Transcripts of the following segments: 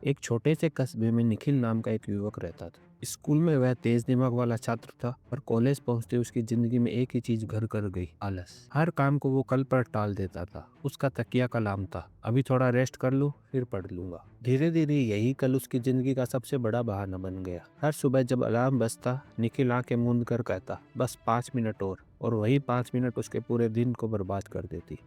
एक छोटे से कस्बे में निखिल नाम का एक युवक रहता था। स्कूल में वह तेज दिमाग वाला छात्र था, पर कॉलेज पहुंचते उसकी जिंदगी में एक ही चीज घर कर गई, आलस। हर काम को वो कल पर टाल देता था। उसका तकिया कलाम था, अभी थोड़ा रेस्ट कर लूं फिर पढ़ लूंगा। धीरे धीरे यही कल उसकी जिंदगी का सबसे बड़ा बहाना बन गया। हर सुबह जब अलार्म बजता, निखिल आंखें मूंद कर कहता, बस 5 मिनट और वही 5 मिनट उसके पूरे दिन को बर्बाद कर देती।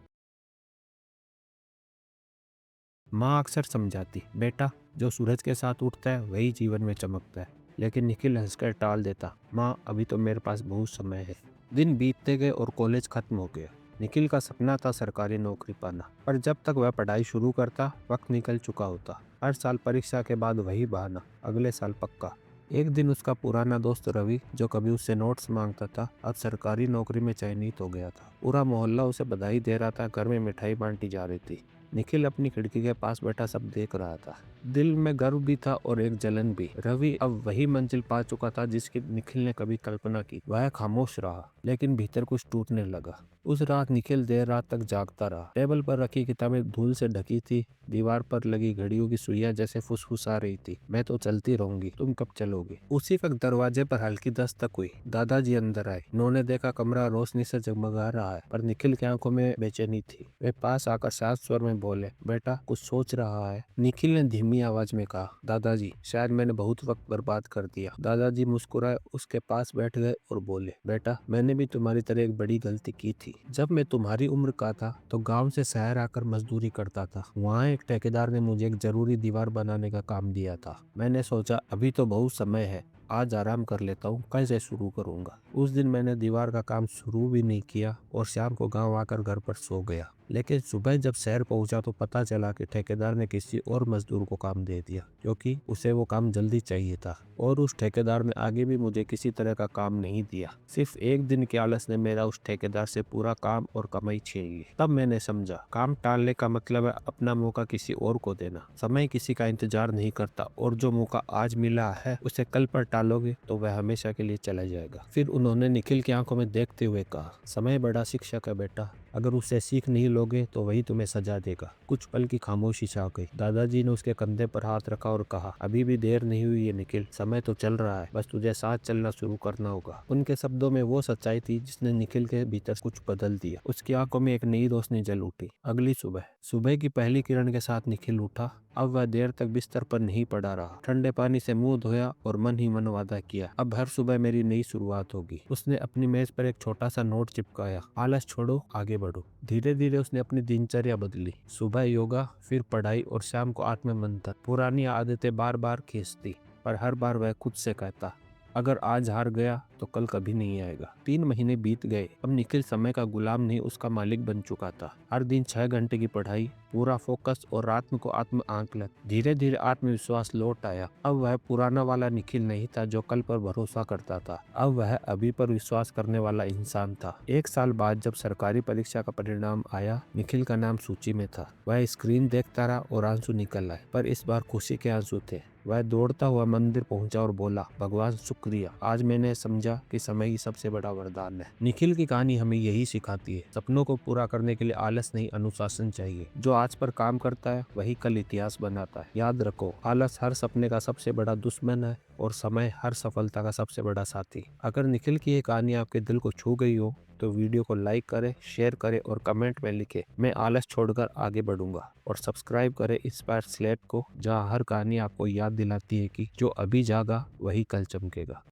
माँ अक्सर समझाती, बेटा, जो सूरज के साथ उठता है वही जीवन में चमकता है। लेकिन निखिल हंसकर टाल देता, माँ अभी तो मेरे पास बहुत समय है। दिन बीतते गए और कॉलेज खत्म हो गया। निखिल का सपना था सरकारी नौकरी पाना, पर जब तक वह पढ़ाई शुरू करता वक्त निकल चुका होता। हर साल परीक्षा के बाद वही बहाना, अगले साल पक्का। एक दिन उसका पुराना दोस्त रवि, जो कभी उससे नोट्स मांगता था, अब सरकारी नौकरी में चयनित हो गया था। पूरा मोहल्ला उसे बधाई दे रहा था, घर में मिठाई बांटी जा रही थी। निखिल अपनी खिड़की के पास बैठा सब देख रहा था। दिल में गर्व भी था और एक जलन भी। रवि अब वही मंजिल पा चुका था जिसकी निखिल ने कभी कल्पना की। वह खामोश रहा, लेकिन भीतर कुछ टूटने लगा। उस रात निखिल देर रात तक जागता रहा। टेबल पर रखी किताबें धूल से ढकी थी। दीवार पर लगी घड़ियों की सुइयां जैसे फुसफुसा रही थी, मैं तो चलती रहूंगी, तुम कब चलोगे। उसी वक्त दरवाजे पर हल्की दस्तक हुई। दादाजी अंदर आए। उन्होंने देखा कमरा रोशनी से जगमगा रहा है, पर निखिल की आंखों में बेचैनी थी। वे पास आकर साफ स्वर में बोले, बेटा कुछ सोच रहा है। निखिल ने धीमी आवाज में कहा, दादाजी शायद मैंने बहुत वक्त बर्बाद कर दिया। दादाजी मुस्कुराए, उसके पास बैठ गए और बोले, बेटा मैंने भी तुम्हारी तरह एक बड़ी गलती की थी। जब मैं तुम्हारी उम्र का था तो गांव से शहर आकर मजदूरी करता था। वहाँ एक ठेकेदार ने मुझे एक जरूरी दीवार बनाने का काम दिया था। मैंने सोचा अभी तो बहुत समय है, आज आराम कर लेता हूँ, कल से शुरू करूंगा। उस दिन मैंने दीवार का काम शुरू भी नहीं किया और शाम को गांव आकर घर पर सो गया। लेकिन सुबह जब शहर पहुंचा तो पता चला कि ठेकेदार ने किसी और मजदूर को काम दे दिया, क्योंकि उसे वो काम जल्दी चाहिए था। और उस ठेकेदार ने आगे भी मुझे किसी तरह का काम नहीं दिया। सिर्फ एक दिन के आलस ने मेरा उस ठेकेदार से पूरा काम और कमाई छीन ली। तब मैंने समझा, काम टालने का मतलब है अपना मौका किसी और को देना। समय किसी का इंतजार नहीं करता, और जो मौका आज मिला है उसे कल पर टालोगे तो वह हमेशा के लिए चला जाएगा। फिर उन्होंने निखिल की आंखों में देखते हुए कहा, समय बड़ा शिक्षक है बेटा, अगर उससे सीख नहीं लोगे तो वही तुम्हें सजा देगा। कुछ पल की खामोशी छा गई। दादाजी ने उसके कंधे पर हाथ रखा और कहा, अभी भी देर नहीं हुई है निखिल, समय तो चल रहा है, बस तुझे साथ चलना शुरू करना होगा। उनके शब्दों में वो सच्चाई थी जिसने निखिल के भीतर कुछ बदल दिया। उसकी आंखों में एक नई रोशनी जल उठी। अगली सुबह सुबह की पहली किरण के साथ निखिल उठा। अब वह देर तक बिस्तर पर नहीं पड़ा रहा। ठंडे पानी से मुंह धोया और मन ही मन वादा किया, अब हर सुबह मेरी नई शुरुआत होगी। उसने अपनी मेज पर एक छोटा सा नोट चिपकाया, आलस छोड़ो आगे बढ़ो। धीरे धीरे उसने अपनी दिनचर्या बदली। सुबह योगा, फिर पढ़ाई और शाम को आत्म मंथन। पुरानी आदतें बार बार खींचती, पर हर बार वह खुद से कहता, अगर आज हार गया तो कल कभी नहीं आएगा। 3 महीने बीत गए। अब निखिल समय का गुलाम नहीं, उसका मालिक बन चुका था। हर दिन 6 घंटे की पढ़ाई, पूरा फोकस और रात को आत्म आंकलन। धीरे धीरे आत्मविश्वास लौट आया। अब वह पुराना वाला निखिल नहीं था जो कल पर भरोसा करता था। अब वह अभी पर विश्वास करने वाला इंसान था। एक साल बाद जब सरकारी परीक्षा का परिणाम आया, निखिल का नाम सूची में था। वह स्क्रीन देखता रहा और आंसू निकल आए, पर इस बार खुशी के आंसू थे। वह दौड़ता हुआ मंदिर पहुंचा और बोला, भगवान शुक्रिया, आज मैंने समझा कि समय ही सबसे बड़ा वरदान है। निखिल की कहानी हमें यही सिखाती है, सपनों को पूरा करने के लिए आलस नहीं, अनुशासन चाहिए। जो आज पर काम करता है वही कल इतिहास बनाता है। याद रखो, आलस हर सपने का सबसे बड़ा दुश्मन है और समय हर सफलता का सबसे बड़ा साथी। अगर निखिल की ये कहानी आपके दिल को छू गई हो तो वीडियो को लाइक करें, शेयर करें और कमेंट में लिखें, मैं आलस छोड़कर आगे बढ़ूंगा। और सब्सक्राइब करें इंस्पायर स्लेट को, जहां हर कहानी आपको याद दिलाती है कि जो अभी जागा वही कल चमकेगा।